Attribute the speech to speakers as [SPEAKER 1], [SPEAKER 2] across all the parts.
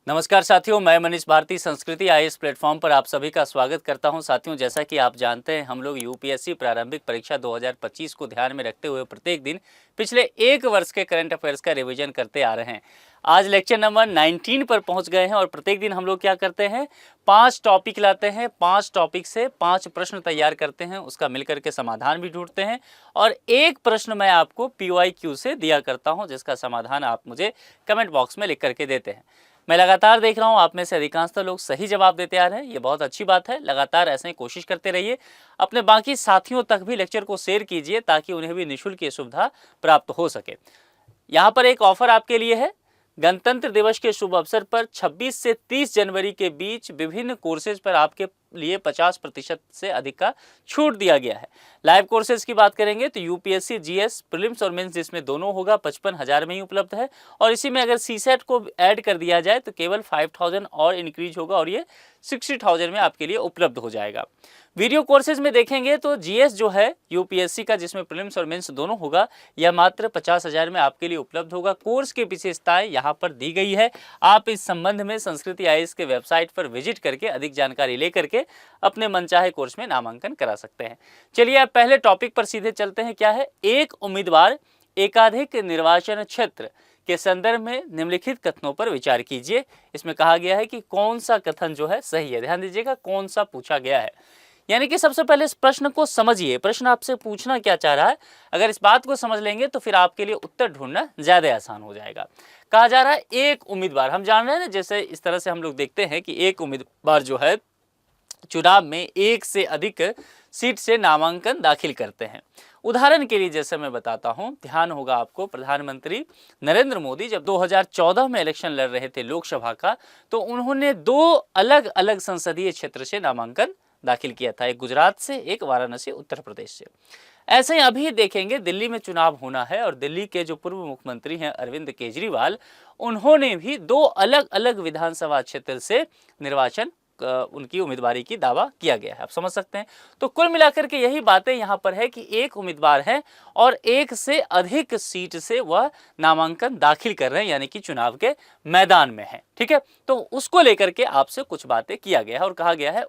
[SPEAKER 1] नमस्कार साथियों, मैं मनीष भारती संस्कृति आईएएस प्लेटफॉर्म पर आप सभी का स्वागत करता हूं। साथियों, जैसा कि आप जानते हैं, हम लोग यूपीएससी प्रारंभिक परीक्षा 2025 को ध्यान में रखते हुए प्रत्येक दिन पिछले एक वर्ष के करंट अफेयर्स का रिवीजन करते आ रहे हैं। आज लेक्चर नंबर 19 पर पहुंच गए हैं और प्रत्येक दिन हम लोग क्या करते हैं, 5 टॉपिक लाते हैं, 5 टॉपिक से 5 प्रश्न तैयार करते हैं, उसका मिलकर के समाधान भी ढूंढते हैं और एक प्रश्न मैं आपको PYQ से दिया करता हूं, जिसका समाधान आप मुझे कमेंट बॉक्स में लिख करके देते हैं। मैं लगातार देख रहा हूं आप में से अधिकांशतः लोग सही जवाब देते आ रहे हैं, ये बहुत अच्छी बात है। लगातार ऐसे ही कोशिश करते रहिए। अपने बाकी साथियों तक भी लेक्चर को शेयर कीजिए ताकि उन्हें भी निःशुल्क ये सुविधा प्राप्त हो सके। यहाँ पर एक ऑफर आपके लिए है। गणतंत्र दिवस के शुभ अवसर पर 26 से 30 जनवरी के बीच विभिन्न कोर्सेज पर आपके लिए 50% से अधिक का छूट दिया गया है। लाइव कोर्सेज की बात करेंगे तो यूपीएससी जीएस प्रीलिम्स और मेंस जिसमें दोनों होगा 55,000 में ही उपलब्ध है और इसी में अगर सीसेट को ऐड कर दिया जाए तो केवल 5,000 और इंक्रीज होगा और ये 60,000 में आपके लिए उपलब्ध हो जाएगा। वीडियो कोर्सेज में देखेंगे तो जीएस जो है यूपीएससी का, जिसमें प्रीलिम्स और मेंस दोनों होगा, यह मात्र 50,000 में आपके लिए उपलब्ध होगा। कोर्स की विशेषताएं यहाँ पर दी गई है। आप इस संबंध में संस्कृति आईएएस के वेबसाइट पर विजिट करके अधिक जानकारी लेकर के अपने मनचाहे कोर्स में नामांकन करा सकते हैं। चलिए अब पहले टॉपिक पर सीधे चलते हैं। क्या है? एक उम्मीदवार एकाधिक निर्वाचन क्षेत्र के संदर्भ में निम्नलिखित कथनों पर विचार कीजिए। इसमें कहा गया है कि कौन सा कथन जो है सही है। ध्यान दीजिएगा कौन सा पूछा गया है। यानी कि सबसे पहले इस प्रश्न को समझिए। प्रश्न आपसे पूछना क्या चाह रहा है, अगर इस बात को समझ लेंगे तो फिर आपके लिए उत्तर ढूंढना ज्यादा आसान हो जाएगा। कहा जा रहा है एक उम्मीदवार, हम जान रहे हैं ना, जैसे इस तरह से हम लोग देखते हैं कि एक उम्मीदवार जो है चुनाव में एक से अधिक सीट से नामांकन दाखिल करते हैं। उदाहरण के लिए जैसे मैं बताता हूं, ध्यान होगा आपको, प्रधानमंत्री नरेंद्र मोदी जब 2014 में इलेक्शन लड़ रहे थे लोकसभा का, तो उन्होंने 2 अलग अलग संसदीय क्षेत्र से नामांकन दाखिल किया था, एक गुजरात से, एक वाराणसी उत्तर प्रदेश से। ऐसे ही अभी देखेंगे दिल्ली में चुनाव होना है और दिल्ली के जो पूर्व मुख्यमंत्री हैं अरविंद केजरीवाल, उन्होंने भी 2 अलग अलग विधानसभा क्षेत्र से निर्वाचन उनकी उम्मीदवारी की दावा किया गया है। आप समझ सकते हैं। तो कुल मिलाकर के यही बातें यहाँ पर है कि एक उम्मीदवार है और एक से अधिक सीट से वह नामांकन दाखिल कर रहे हैं, यानी कि चुनाव के मैदान में है। ठीक है, तो उसको लेकर के आपसे कुछ बातें किया गया है और कहा गया है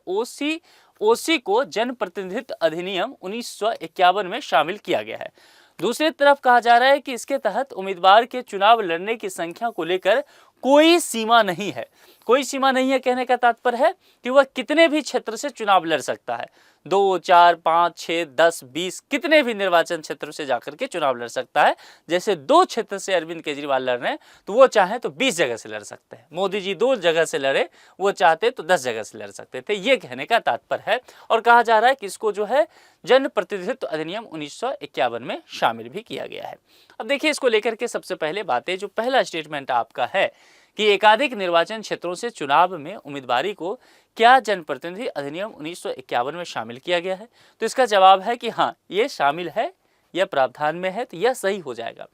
[SPEAKER 1] ओसी को जन प्रतिनिधित्व अधिनियम 1951 में शामिल किया गया है। दूसरी तरफ कहा जा रहा है कि इसके तहत उम्मीदवार के चुनाव लड़ने की संख्या को लेकर कोई सीमा नहीं है। कोई सीमा नहीं है कहने का तात्पर्य है कि वह कितने भी क्षेत्र से चुनाव लड़ सकता है। 2, 4, 5, 6, 10, 20 कितने भी निर्वाचन क्षेत्र से जाकर के चुनाव लड़ सकता है। जैसे 2 क्षेत्र से अरविंद केजरीवाल लड़ रहे हैं तो वो चाहे तो 20 जगह से लड़ सकते हैं। मोदी जी 2 जगह से लड़े, वो चाहते तो 10 जगह से लड़ सकते थे। ये कहने का तात्पर्य है और कहा जा रहा है कि इसको जो है जन प्रतिनिधित्व अधिनियम 1951 में शामिल भी किया गया है। अब देखिए इसको लेकर के सबसे पहले बातें, जो पहला स्टेटमेंट आपका है कि एकाधिक निर्वाचन क्षेत्रों से चुनाव में उम्मीदवारी को क्या जनप्रतिनिधि अधिनियम 1951 में शामिल किया गया है, तो इसका जवाब है कि हाँ, ये शामिल है, यह प्रावधान में है, तो यह सही हो जाएगा।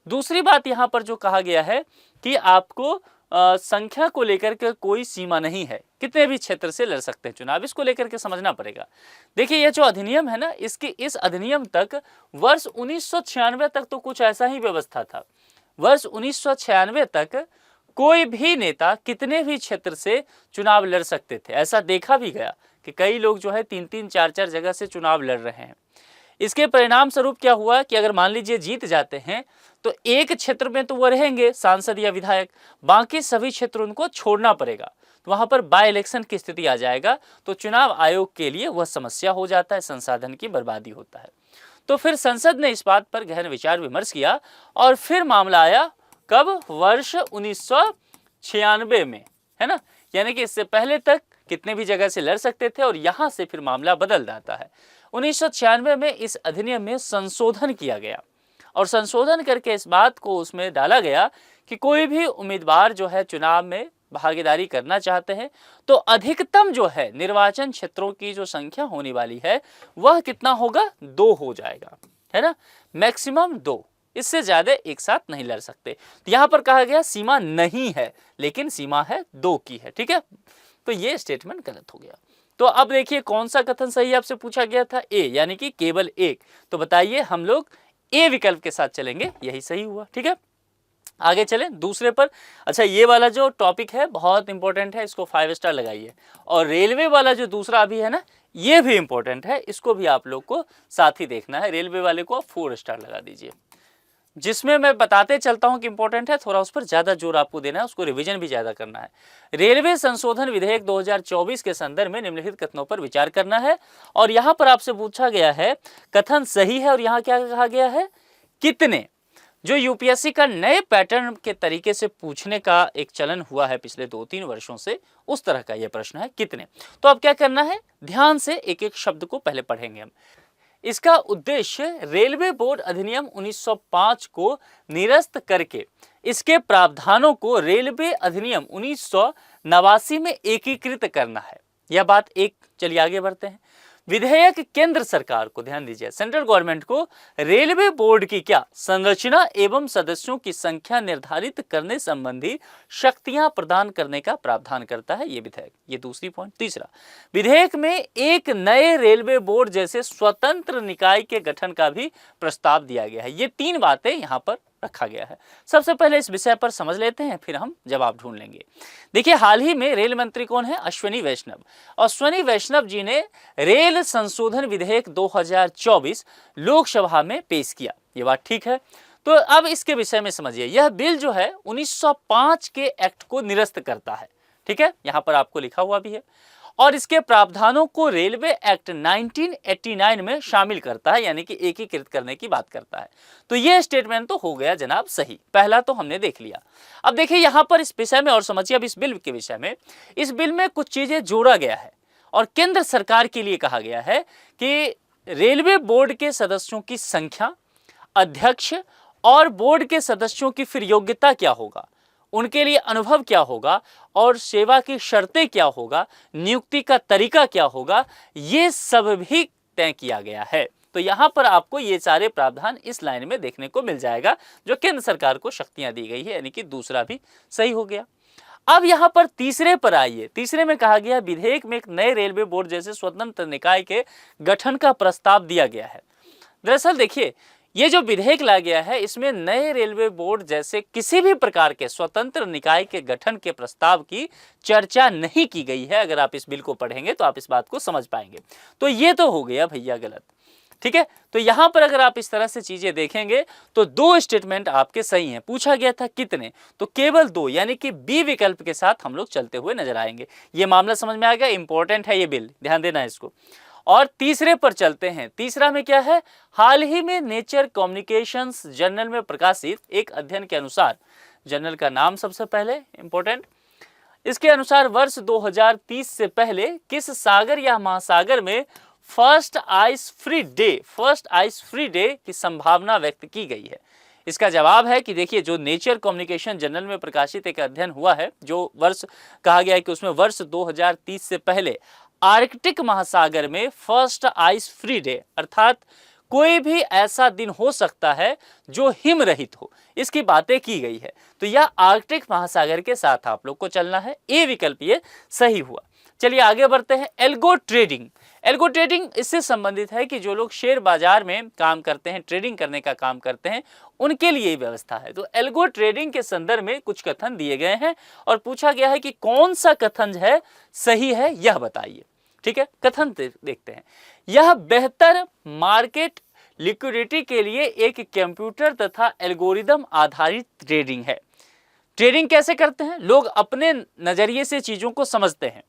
[SPEAKER 1] दूसरी बात यहाँ पर जो कहा गया है कि आपको संख्या को लेकर के कोई सीमा नहीं है, कितने भी क्षेत्र से लड़ सकते हैं चुनाव, इसको लेकर के समझना पड़ेगा। देखिए ये जो अधिनियम है ना, इस अधिनियम तक वर्ष 1996 तक तो कुछ ऐसा ही व्यवस्था था। वर्ष 1996 तक कोई भी नेता कितने भी क्षेत्र से चुनाव लड़ सकते थे। ऐसा देखा भी गया कि कई लोग जो है 3-3, 4-4 जगह से चुनाव लड़ रहे हैं। इसके परिणाम स्वरूप क्या हुआ कि अगर मान लीजिए जीत जाते हैं तो एक क्षेत्र में तो वो रहेंगे सांसद या विधायक, बाकी सभी क्षेत्र उनको छोड़ना पड़ेगा, तो वहां पर बाय इलेक्शन की स्थिति आ जाएगा। तो चुनाव आयोग के लिए वह समस्या हो जाता है, संसाधन की बर्बादी होता है। तो फिर संसद ने इस बात पर गहन विचार विमर्श किया और फिर मामला आया कब? वर्ष 1996 में, है ना। यानी कि इससे पहले तक कितने भी जगह से लड़ सकते थे और यहां से फिर मामला बदल जाता है। 1996 में इस अधिनियम में संशोधन किया गया और संशोधन करके इस बात को उसमें डाला गया कि कोई भी उम्मीदवार जो है चुनाव में भागीदारी करना चाहते हैं तो अधिकतम जो है निर्वाचन क्षेत्रों की जो संख्या होने वाली है वह कितना होगा? 2 हो जाएगा, है ना। मैक्सिमम 2, इससे ज्यादा एक साथ नहीं लड़ सकते। तो यहां पर कहा गया सीमा नहीं है, लेकिन सीमा है 2 की है। ठीक है, तो ये स्टेटमेंट गलत हो गया। तो अब देखिए कौन सा कथन सही आपसे पूछा गया था? ए, यानी कि केवल एक। तो बताइए हम लोग ए विकल्प के साथ चलेंगे, यही सही हुआ। ठीक है, आगे चलें दूसरे पर। अच्छा, ये वाला जो टॉपिक है बहुत इंपॉर्टेंट है, इसको 5 स्टार लगाइए। और रेलवे वाला जो दूसरा अभी है ना, ये भी इंपॉर्टेंट है, इसको भी आप लोग को साथ ही देखना है। रेलवे वाले को आप 4 स्टार लगा दीजिए। जिसमें मैं बताते चलता हूं कि इंपॉर्टेंट है, थोड़ा उस पर ज्यादा जोर आपको देना है, उसको रिवीजन भी ज्यादा करना है। रेलवे संशोधन विधेयक 2024 के संदर्भ में निम्नलिखित कथनों पर विचार करना है। और यहां पर आपसे पूछा गया है कथन सही है, और यहां क्या कहा गया है, कितने। जो यूपीएससी का नए पैटर्न के तरीके से पूछने का एक चलन हुआ है पिछले 2-3 वर्षों से, उस तरह का यह प्रश्न है, कितने। तो अब क्या करना है, ध्यान से एक एक शब्द को पहले पढ़ेंगे हम। इसका उद्देश्य रेलवे बोर्ड अधिनियम 1905 को निरस्त करके इसके प्रावधानों को रेलवे अधिनियम 1989 में एकीकृत करना है। यह बात एक। चलिए आगे बढ़ते हैं। विधेयक केंद्र सरकार को, ध्यान दीजिए, सेंट्रल गवर्नमेंट को रेलवे बोर्ड की क्या संरचना एवं सदस्यों की संख्या निर्धारित करने संबंधी शक्तियां प्रदान करने का प्रावधान करता है ये विधेयक। ये दूसरी पॉइंट। तीसरा, विधेयक में एक नए रेलवे बोर्ड जैसे स्वतंत्र निकाय के गठन का भी प्रस्ताव दिया गया है। ये 3 बातें यहां पर रखा गया है। सबसे पहले इस विषय पर समझ लेते हैं, फिर हम जवाब ढूंढ लेंगे। देखिए, हाल ही में रेल मंत्री कौन है, अश्विनी वैष्णव। अश्विनी वैष्णव जी ने रेल संशोधन विधेयक 2024 लोकसभा में पेश किया। ये बात ठीक है। तो अब इसके विषय में समझिए। यह बिल जो है 1905 के एक्ट को निरस्त करता है। ठीक है, यहां पर आपको लिखा हुआ भी है। और इसके प्रावधानों को रेलवे एक्ट 1989 में शामिल करता है, यानी कि एकीकृत करने की बात करता है। तो यह स्टेटमेंट तो हो गया जनाब सही, पहला तो हमने देख लिया। अब देखिए यहां पर इस विषय में और समझिए। अब इस बिल के विषय में, इस बिल में कुछ चीजें जोड़ा गया है और केंद्र सरकार के लिए कहा गया है कि रेलवे बोर्ड के सदस्यों की संख्या, अध्यक्ष और बोर्ड के सदस्यों की फिर योग्यता क्या होगा, उनके लिए अनुभव क्या होगा और सेवा की शर्तें क्या होगा, नियुक्ति का तरीका क्या होगा, ये सब भी तय किया गया है। तो यहां पर आपको ये सारे प्रावधान इस लाइन में देखने को मिल जाएगा जो केंद्र सरकार को शक्तियां दी गई है, यानी कि दूसरा भी सही हो गया। अब यहां पर तीसरे पर आइए। तीसरे में कहा गया विधेयक में एक नए रेलवे बोर्ड जैसे स्वतंत्र निकाय के गठन का प्रस्ताव दिया गया है। दरअसल देखिए, ये जो विधेयक लाया गया है, इसमें नए रेलवे बोर्ड जैसे किसी भी प्रकार के स्वतंत्र निकाय के गठन के प्रस्ताव की चर्चा नहीं की गई है। अगर आप इस बिल को पढ़ेंगे तो आप इस बात को समझ पाएंगे। तो ये तो हो गया भैया गलत। ठीक है, तो यहां पर अगर आप इस तरह से चीजें देखेंगे तो 2 स्टेटमेंट आपके सही हैं। पूछा गया था कितने, तो केवल 2, यानी कि बी विकल्प के साथ हम लोग चलते हुए नजर आएंगे। ये मामला समझ में आ गया, इंपॉर्टेंट है ये बिल, ध्यान देना है इसको। और तीसरे पर चलते हैं। तीसरा में क्या है, हाल ही में नेचर कम्युनिकेशंस जर्नल में प्रकाशित एक अध्ययन के अनुसार, जर्नल का नाम सबसे पहले इंपॉर्टेंट, इसके अनुसार वर्ष 2030 से पहले किस सागर या महासागर में फर्स्ट आइस फ्री डे की संभावना व्यक्त की गई है। इसका जवाब है कि देखिए, जो नेचर कम्युनिकेशन जर्नल में प्रकाशित एक अध्ययन हुआ है, जो वर्ष कहा गया है कि उसमें वर्ष 2030 से पहले आर्कटिक महासागर में फर्स्ट आइस फ्री डे, अर्थात कोई भी ऐसा दिन हो सकता है जो हिम रहित हो, इसकी बातें की गई है। तो यह आर्कटिक महासागर के साथ आप लोग को चलना है। ए विकल्प ये सही हुआ। चलिए आगे बढ़ते हैं। Algo trading. एल्गो ट्रेडिंग इससे संबंधित है कि जो लोग शेयर बाजार में काम करते हैं, ट्रेडिंग करने का काम करते हैं, उनके लिए ये व्यवस्था है। तो एल्गो ट्रेडिंग के संदर्भ में कुछ कथन दिए गए हैं और पूछा गया है कि कौन सा कथन है सही है, यह बताइए। ठीक है, कथन देखते हैं। यह बेहतर मार्केट लिक्विडिटी के लिए एक कंप्यूटर तथा एल्गोरिदम आधारित ट्रेडिंग है। ट्रेडिंग कैसे करते हैं, लोग अपने नजरिए से चीजों को समझते हैं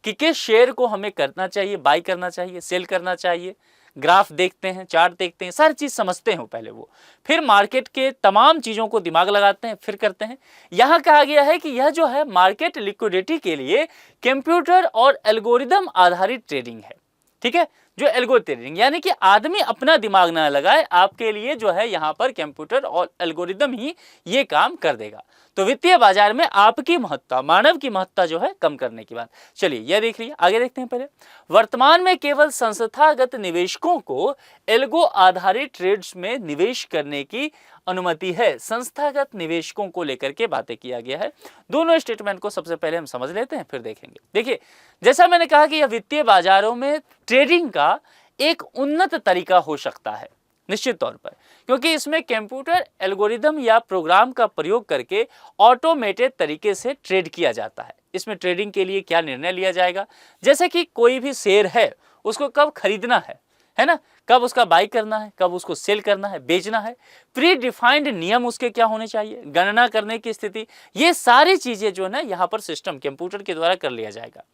[SPEAKER 1] कि किस शेयर को हमें करना चाहिए, बाय करना चाहिए, सेल करना चाहिए, ग्राफ देखते हैं, चार्ट देखते हैं, सारी चीज समझते हैं पहले वो, फिर मार्केट के तमाम चीजों को दिमाग लगाते हैं, फिर करते हैं। यहां कहा गया है कि यह जो है मार्केट लिक्विडिटी के लिए कंप्यूटर और एल्गोरिदम आधारित ट्रेडिंग है। ठीक है, जो एल्गो ट्रेडिंग, यानी कि आदमी अपना दिमाग ना लगाए, आपके लिए जो है यहां पर कंप्यूटर और एल्गोरिदम ही ये काम कर देगा। तो वित्तीय बाजार में आपकी महत्ता, मानव की महत्ता जो है कम करने की बात। चलिए यह देख लीजिए, आगे देखते हैं। पहले, वर्तमान में केवल संस्थागत निवेशकों को एल्गो आधारित ट्रेड्स में निवेश करने की अनुमति है। संस्थागत निवेशकों को लेकर के बातें किया गया है। दोनों स्टेटमेंट को सबसे पहले हम समझ लेते हैं, फिर देखेंगे। देखिए, जैसा मैंने कहा कि यह वित्तीय बाजारों में ट्रेडिंग का एक उन्नत तरीका हो सकता है। निश्चित तौर पर, क्योंकि इसमें कंप्यूटर एल्गोरिदम या प्रोग्राम का प्रयोग करके ऑटोमेटेड तरीके से ट्रेड किया जाता है। इसमें ट्रेडिंग के लिए क्या निर्णय लिया जाएगा, जैसे कि कोई भी शेयर है उसको कब खरीदना है ना, कब उसका बाई करना है, कब उसको सेल करना है, बेचना है, प्री डिफाइंड नियम उसके क्या होने चाहिए, गणना करने की स्थिति, ये सारी चीजें जो है ना यहाँ पर सिस्टम कंप्यूटर के द्वारा कर लिया जाएगा।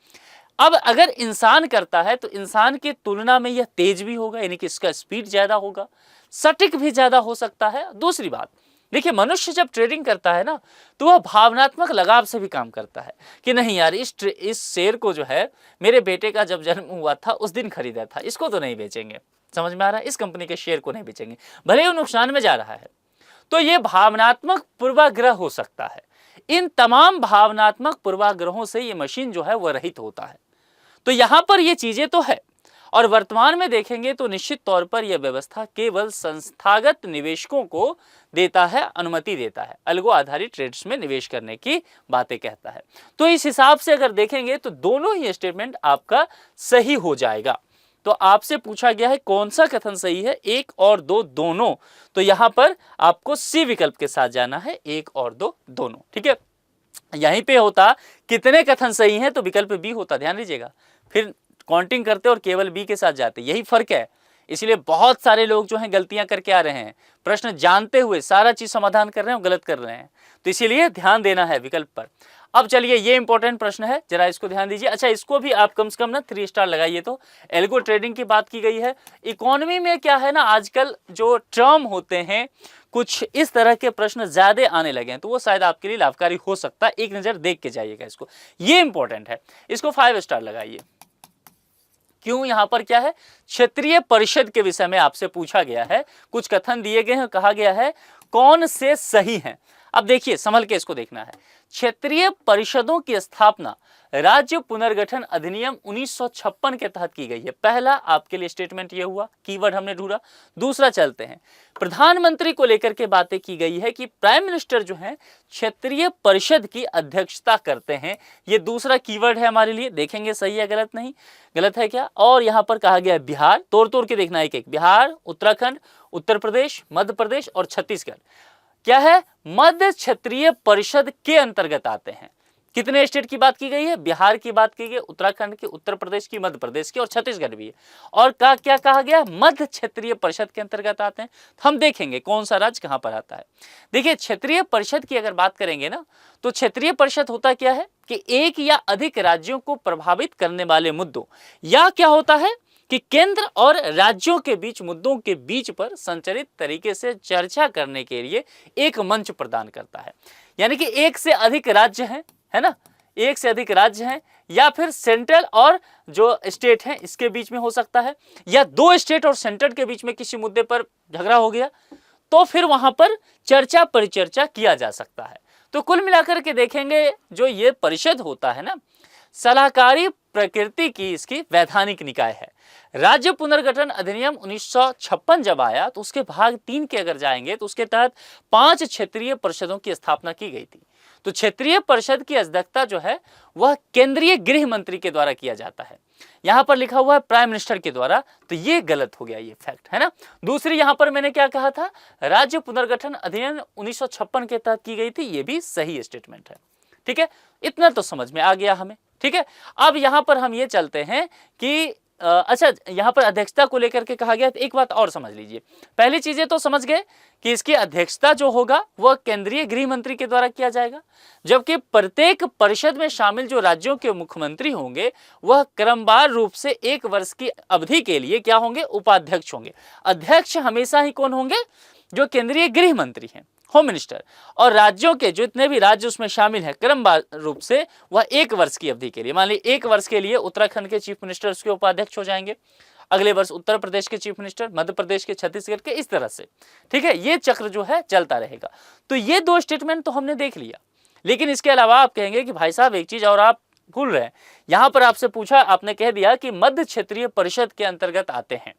[SPEAKER 1] अब अगर इंसान करता है तो इंसान की तुलना में यह तेज भी होगा, यानी कि इसका स्पीड ज्यादा होगा, सटीक भी ज्यादा हो सकता है। दूसरी बात देखिए, मनुष्य जब ट्रेडिंग करता है ना तो वह भावनात्मक लगाव से भी काम करता है कि नहीं यार, इस शेयर को जो है मेरे बेटे का जब जन्म हुआ था उस दिन खरीदा था, इसको तो नहीं बेचेंगे, समझ में आ रहा है, इस कंपनी के शेयर को नहीं बेचेंगे, भले ही वो नुकसान में जा रहा है। तो ये भावनात्मक पूर्वाग्रह हो सकता है। इन तमाम भावनात्मक पूर्वाग्रहों से ये मशीन जो है वह रहित होता है। तो यहां पर ये चीजें तो है, और वर्तमान में देखेंगे तो निश्चित तौर पर यह व्यवस्था केवल संस्थागत निवेशकों को देता है, अनुमति देता है, अल्गो आधारित ट्रेड्स में निवेश करने की बातें कहता है। तो इस हिसाब से अगर देखेंगे तो दोनों ही स्टेटमेंट आपका सही हो जाएगा। तो आपसे पूछा गया है कौन सा कथन सही है, 1 और 2 दोनों, तो यहां पर आपको सी विकल्प के साथ जाना है, 1 और 2 दोनों। ठीक है, यहीं पे होता कितने कथन सही हैं तो विकल्प बी होता, ध्यान दीजिएगा, फिर काउंटिंग करते और केवल बी के साथ जाते, यही फर्क है। इसलिए बहुत सारे लोग जो हैं गलतियां करके आ रहे हैं, प्रश्न जानते हुए सारा चीज समाधान कर रहे हैं और गलत कर रहे हैं, तो इसीलिए ध्यान देना है विकल्प पर। अब चलिए, ये इंपॉर्टेंट प्रश्न है, जरा इसको ध्यान दीजिए। अच्छा, इसको भी आप कम से कम ना 3 स्टार लगाइए। तो एल्गो ट्रेडिंग की बात की गई है। इकोनॉमी में क्या है ना, आजकल जो टर्म होते हैं कुछ इस तरह के प्रश्न ज्यादा आने लगे हैं, तो वो शायद आपके लिए लाभकारी हो सकता है, एक नजर देख के जाइएगा इसको, ये इंपॉर्टेंट है, इसको 5 स्टार लगाइए। क्यों, यहां पर क्या है, क्षेत्रीय परिषद के विषय में आपसे पूछा गया है, कुछ कथन दिए गए हैं, कहा गया है कौन से सही हैं। अब देखिए, संभल के इसको देखना है। क्षेत्रीय परिषदों की स्थापना राज्य पुनर्गठन अधिनियम 1956 के तहत की गई है। पहला आपके लिए स्टेटमेंट ये हुआ, कीवर्ड हमने ढूंढा। दूसरा चलते हैं, प्रधानमंत्री को लेकर के बातें की गई है कि प्राइम मिनिस्टर जो है क्षेत्रीय परिषद की अध्यक्षता करते हैं, ये दूसरा कीवर्ड है हमारे लिए। देखेंगे सही है गलत, नहीं गलत है क्या। और यहां पर कहा गया है बिहार, तोड़ तोड़ के देखना एक एक, बिहार, उत्तराखंड, उत्तर प्रदेश, मध्य प्रदेश और छत्तीसगढ़ क्या है, मध्य क्षेत्रीय परिषद के अंतर्गत आते हैं। कितने स्टेट की बात की गई है, बिहार की बात की गई, उत्तराखंड की, उत्तर प्रदेश की, मध्य प्रदेश की और छत्तीसगढ़ भी है। और क्या कहा गया, मध्य क्षेत्रीय परिषद के अंतर्गत आते हैं। हम देखेंगे कौन सा राज्य कहां पर आता है। देखिए, क्षेत्रीय परिषद की अगर बात करेंगे ना, तो क्षेत्रीय परिषद होता क्या है कि एक या अधिक राज्यों को प्रभावित करने वाले मुद्दों, या क्या होता है कि केंद्र और राज्यों के बीच मुद्दों के बीच पर संचालित तरीके से चर्चा करने के लिए एक मंच प्रदान करता है। यानी कि एक से अधिक राज्य हैं, है ना, एक से अधिक राज्य हैं, या फिर सेंट्रल और जो स्टेट हैं इसके बीच में हो सकता है, या 2 स्टेट और सेंटर के बीच में किसी मुद्दे पर झगड़ा हो गया, तो फिर वहां पर चर्चा परिचर्चा किया जा सकता है। तो कुल मिलाकर के देखेंगे, जो ये परिषद होता है ना, सलाहकारी प्रकृति की इसकी वैधानिक निकाय है। राज्य पुनर्गठन अधिनियम 1956 जब आया तो उसके भाग 3 के अगर जाएंगे तो उसके तहत 5 क्षेत्रीय परिषदों की स्थापना की गई थी। तो क्षेत्रीय परिषद की अध्यक्षता जो है वह केंद्रीय गृह मंत्री के द्वारा किया जाता है। यहां पर लिखा हुआ है प्राइम मिनिस्टर के द्वारा, तो ये गलत हो गया, ये फैक्ट है ना। दूसरी यहां पर मैंने क्या कहा था, राज्य पुनर्गठन अधिनियम 1956 के तहत की गई थी, ये भी सही स्टेटमेंट है। ठीक है, इतना तो समझ में आ गया हमें। ठीक है, अब यहां पर हम ये चलते हैं कि अच्छा, यहां पर अध्यक्षता को लेकर के कहा गया, तो एक बात और समझ लीजिए। पहली चीजें तो समझ गए कि इसकी अध्यक्षता जो होगा वह केंद्रीय गृह मंत्री के द्वारा किया जाएगा, जबकि प्रत्येक परिषद में शामिल जो राज्यों के मुख्यमंत्री होंगे वह क्रमवार रूप से 1 वर्ष की अवधि के लिए क्या होंगे, उपाध्यक्ष होंगे। अध्यक्ष हमेशा ही कौन होंगे, जो केंद्रीय गृह मंत्री हैं, होम मिनिस्टर। और राज्यों के जितने भी राज्य उसमें शामिल हैं क्रमवार रूप से वह 1 वर्ष की अवधि के लिए, मान लीजिए 1 वर्ष के लिए उत्तराखंड के चीफ मिनिस्टर उसके उपाध्यक्ष हो जाएंगे, अगले वर्ष उत्तर प्रदेश के चीफ मिनिस्टर, मध्य प्रदेश के, छत्तीसगढ़ के, इस तरह से। ठीक है, ये चक्र जो है चलता रहेगा। तो ये 2 स्टेटमेंट तो हमने देख लिया, लेकिन इसके अलावा आप कहेंगे कि भाई साहब एक चीज और आप भूल रहे हैं। यहां पर आपसे पूछा, आपने कह दिया कि मध्य क्षेत्रीय परिषद के अंतर्गत आते हैं,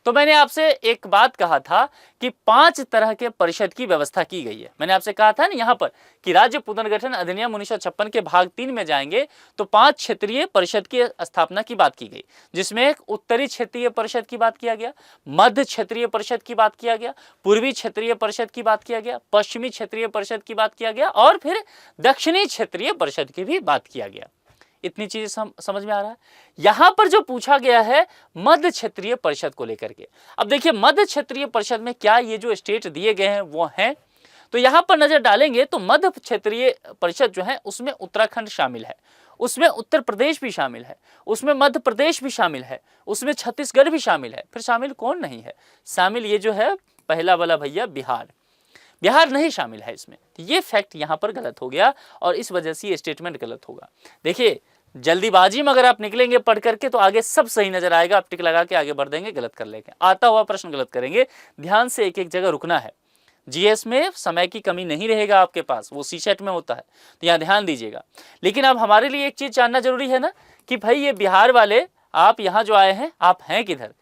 [SPEAKER 1] तो मैंने आपसे एक बात कहा था कि 5 तरह के परिषद की व्यवस्था की गई है। मैंने आपसे कहा था ना यहाँ पर कि राज्य पुनर्गठन अधिनियम 1956 के भाग 3 में जाएंगे तो 5 क्षेत्रीय परिषद की स्थापना की बात की गई, जिसमें एक उत्तरी क्षेत्रीय परिषद की बात किया गया, मध्य क्षेत्रीय परिषद की बात किया गया, पूर्वी क्षेत्रीय परिषद की बात किया गया, पश्चिमी क्षेत्रीय परिषद की बात किया गया और फिर दक्षिणी क्षेत्रीय परिषद की भी बात किया गया। इतनी चीजें समझ में आ रहा है। यहां पर जो पूछा गया है मध्य क्षेत्रीय परिषद को लेकर के, अब देखिए मध्य क्षेत्रीय परिषद में क्या ये जो स्टेट दिए गए हैं वो हैं, तो यहां पर नजर डालेंगे तो मध्य क्षेत्रीय परिषद जो है उसमें उत्तराखंड शामिल है, उसमें उत्तर प्रदेश भी शामिल है, उसमें मध्य प्रदेश भी शामिल है, उसमें छत्तीसगढ़ भी शामिल है। फिर शामिल कौन नहीं है? शामिल ये जो है पहला वाला भैया बिहार, बिहार नहीं शामिल है इसमें। ये फैक्ट यहां पर गलत हो गया और इस वजह से ये स्टेटमेंट गलत होगा। देखिए जल्दीबाजी में अगर आप निकलेंगे पढ़ करके तो आगे सब सही नजर आएगा, आप टिक लगा के आगे बढ़ देंगे, गलत कर लेंगे, आता हुआ प्रश्न गलत करेंगे। ध्यान से एक एक जगह रुकना है। जीएस में समय की कमी नहीं रहेगा आपके पास, वो सीसेट में होता है, तो यहाँ ध्यान दीजिएगा। लेकिन अब हमारे लिए एक चीज जानना जरूरी है ना कि भाई ये बिहार वाले आप यहाँ जो आए हैं आप हैं किधर,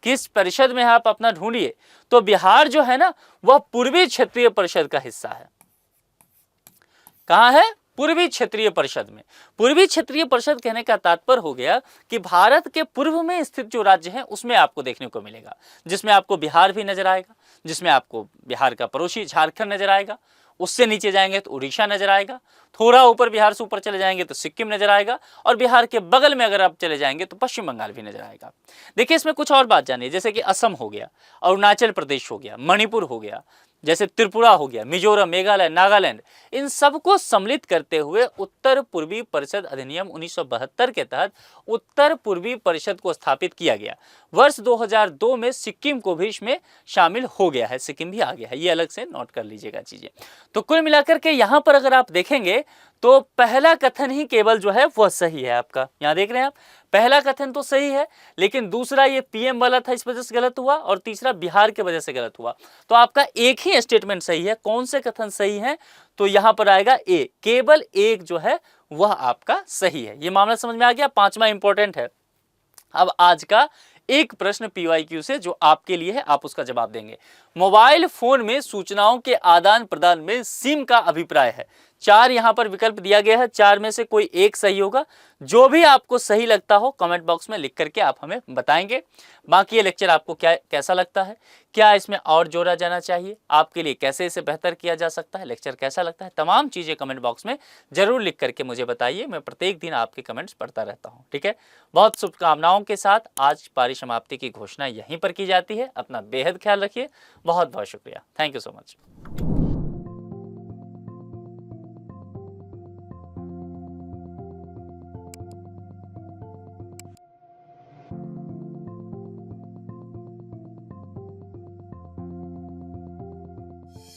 [SPEAKER 1] किस परिषद में आप अपना ढूंढिए। तो बिहार जो है ना वह पूर्वी क्षेत्रीय परिषद का हिस्सा है। कहाँ है? पूर्वी क्षेत्रीय परिषद में। पूर्वी क्षेत्रीय परिषद कहने का तात्पर्य हो गया कि भारत के पूर्व में स्थित जो राज्य हैं उसमें आपको देखने को मिलेगा, जिसमें आपको बिहार भी नजर आएगा, जिसमें आपको बिहार का पड़ोसी झारखंड नजर आएगा, उससे नीचे जाएंगे तो उड़ीसा नजर आएगा, थोड़ा ऊपर बिहार से ऊपर चले जाएंगे तो सिक्किम नजर आएगा और बिहार के बगल में अगर आप चले जाएंगे तो पश्चिम बंगाल भी नजर आएगा। देखिए इसमें कुछ और बात जानिए, जैसे कि असम हो गया, अरुणाचल प्रदेश हो गया, मणिपुर हो गया, जैसे त्रिपुरा हो गया, मिजोरम, मेघालय, नागालैंड, इन सबको सम्मिलित करते हुए उत्तर पूर्वी परिषद अधिनियम 1972 के तहत उत्तर पूर्वी परिषद को स्थापित किया गया। वर्ष 2002 में सिक्किम को भी इसमें शामिल हो गया है, सिक्किम भी आ गया है, ये अलग से नोट कर लीजिएगा चीजें। तो कुल मिलाकर के यहाँ पर अगर आप देखेंगे तो पहला कथन ही केवल जो है वह सही है आपका। यहाँ देख रहे हैं आप, पहला कथन तो सही है, लेकिन दूसरा ये पीएम वाला था इस वजह से गलत हुआ और तीसरा बिहार की वजह से गलत हुआ। तो आपका एक ही स्टेटमेंट सही है। कौन से कथन सही है? तो यहां पर आएगा ए, केवल एक जो है वह आपका सही है। ये मामला समझ में आ गया। पांचवा इंपॉर्टेंट है। अब आज का एक प्रश्न पीवाईक्यू से जो आपके लिए है, आप उसका जवाब देंगे। मोबाइल फोन में सूचनाओं के आदान प्रदान में सिम का अभिप्राय है। 4 यहां पर विकल्प दिया गया है, 4 में से कोई एक सही होगा। जो भी आपको सही लगता हो कमेंट बॉक्स में लिख करके आप हमें बताएंगे। बाकी ये लेक्चर आपको कैसा लगता है, क्या इसमें और जोड़ा जाना चाहिए, आपके लिए कैसे इसे बेहतर किया जा सकता है, लेक्चर कैसा लगता है, तमाम चीजें कमेंट बॉक्स में जरूर लिख करके मुझे बताइए। मैं प्रत्येक दिन आपके कमेंट्स पढ़ता रहता हूँ। ठीक है, बहुत शुभकामनाओं के साथ आज पारी समाप्ति की घोषणा यहीं पर की जाती है। अपना बेहद ख्याल रखिए। बहुत बहुत शुक्रिया। Thank you so much.